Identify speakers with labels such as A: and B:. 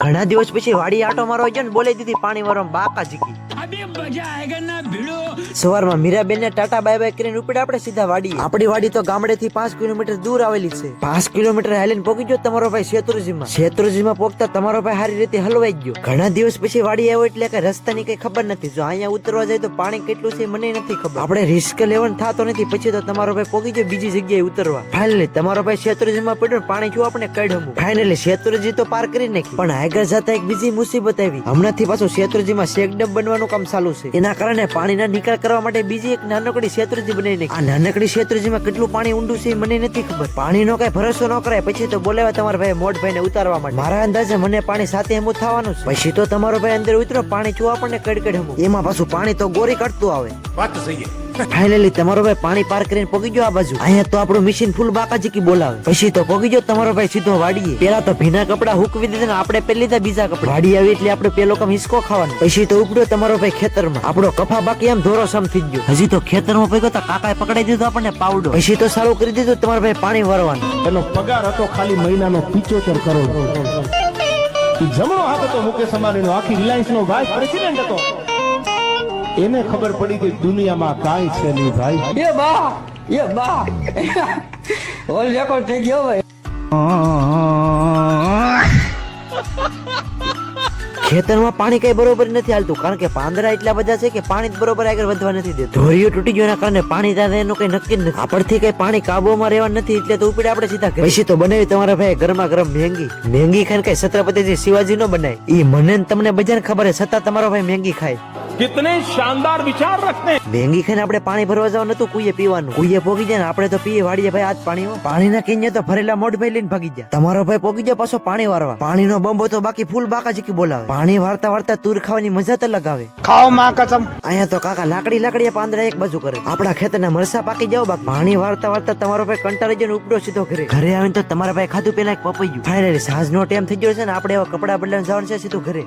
A: ઘણા દિવસ પછી વાડી આટો મારવા ગયો ને બોલી દીધી પાણી વાળવા બાકા જીકી. સવારમાં મીરાબેન ને ટાટા બાય બાય કરીને ઉપડે આપણે સીધા વાડી. આપણી વાડી તો ગામડે થી 5 કિલોમીટર દૂર આવેલી છે. 5 કિલોમીટર હાલીને પહોંચી ગયો તમારો ભાઈ શેત્રુંજીમાં. શેત્રુંજીમાં પહોંચતા તમારો ભાઈ સારી રીતે હલવાઈ ગયો. ઘણા દિવસ પછી વાડી આવ્યો એટલે કે રસ્તાની કઈ ખબર નથી. જો અહીંયા ઉતરવા જાય તો પાણી કેટલું છે મને નથી ખબર. આપણે રિસ્ક લેવાનું થતો નથી. પછી તો તમારો ભાઈ પહોંચી ગયો બીજી જગ્યાએ ઉતરવા. ફાઇનલી તમારો ભાઈ શેત્રુંજીમાં પડ્યો પાણી જો આપણે કાઢ્યું. ફાઇનલી શેત્રુંજી તો પાર કરી નાખી. પણ આગળ જતા એક બીજી મુસીબત આવી. હમણાંથી પાછું શેત્રુંજીમાં શેકડમ બનવાનું કામ ચાલુ છે. એના કારણે પાણીના નિકાલ કરવા માટે બીજી એક નાનકડી શેત્રુંજી બનાવી નાખી. આ નાનકડી શેત્રુંજીમાં કેટલું પાણી ઊંડું છે મને નથી ખબર. પાણીનો કઈ ભરોસો ન કરાય. પછી તો બોલાવ્યા તમારા ભાઈ મોટભાઈ ને ઉતારવા માટે. મારા અંદાજે મને પાણી સાથે એમ થવાનું છે. પછી તો તમારો ભાઈ અંદર ઉતરો પાણી ચૂ આપણને કડકડ હમું. એમાં પાછું પાણી તો ગોરી કાઢતું આવે.
B: વાત સહી.
A: ફાઇનલી તમારો ભાઈ પાણી પાર કરીને પહોંચી ગયો આ બાજુ. અહીંયા તો આપણું મશીન ફૂલ બાકાજીકી બોલાવે. પછી તો પહોંચી ગયો તમારો ભાઈ સીધો વાડીએ. પેલા તો ભીના કપડા હુકવી દીધા ને આપણે પહેરી લીધા બીજા કપડા. વાડી આવી એટલે આપણે પેલો કામ હિસકો ખાવાનો. પછી તો ઉપડ્યો તમારો ભાઈ ખેતરમાં. આપણો કફા બાકી એમ ધોરો સમ થઈ ગયો. હજી તો ખેતરમાં પગ્યો તો કાકાએ પકડાઈ દીધો આપણને પાવડો. પછી તો સારું કરી દીધું તમારો ભાઈ પાણી વારવાનું.
B: એનો પગાર હતો ખાલી મહિનાનો 75 કરોડ. જમણો હાથ હતો મુકેશ અંબાણીનો. આખી રિલાયન્સ નો વાઇસ પ્રેસિડેન્ટ હતો. એને ખબર પડી કે દુનિયામાં કાંઈ છે નહીં ભાઈ.
C: એ બા ઓલ રેકોર્ડ થઈ ગયો ભાઈ.
A: ખેતરમાં પાણી કઈ બરોબર નથી હાલતું. કારણ કે પાંદડા એટલા બધા છે કે પાણી જ બરોબર આગળ વધવા નથી દેતું. ધોરીઓ તૂટી ગયો એના કારણે પાણી દાદા એનું કઈ નક્કી નથી. આપણથી કઈ પાણી કાબુમાં રહેવા નથી એટલે તો ઉપડે આપણે સીધા. પછી તો બનાવી તમારા ભાઈ ગરમા ગરમ મેંગી. મેંગી ખાઈને કઈ છત્રપતિજી શિવાજી નો બનાય. ઈ મને તમને બધાને ખબર છે છતાં તમારો ભાઈ મેંગી ખાય.
B: કિતને શાનદાર વિચાર રખતે.
A: મેંગી ખાઈને આપણે પાણી ભરવા જવા નતું કુઈએ પીવાનું. કુઈએ પોગી જાય ને આપણે તો પીએ વાડીએ ભાઈ આજ પાણી. પાણીના કેન્યા તો ભરેલા મોઢભાઈ લઈને ભાગી ગયા. તમારો ભાઈ પોગી જાય પાછો પાણી વારવા. પાણીનો બંબો તો બાકી ફૂલ બાકાજીકી બોલાવે. પાણી વારતા વારતા તુર ખાવાની મજા તો લગાવે.
B: ખાઓ માં કસમ.
A: અહીંયા તો કાકા લાકડી પાંદડા એક બાજુ કરે. આપણા ખેતરના મરસા પાકી જાવ બાકી. પાણી વારતા વારતા તમારો ભાઈ કંટાળી જઈને ઉપડો સીધો ઘરે. ઘરે આવીને તો તમારા ભાઈ ખાધું પેલા એક પપૈયું. ફાઇનલી સાંજનો ટાઈમ થઈ ગયો છે ને આપણે એવા કપડા બદલાઈને જવાનું છે સીધું ઘરે.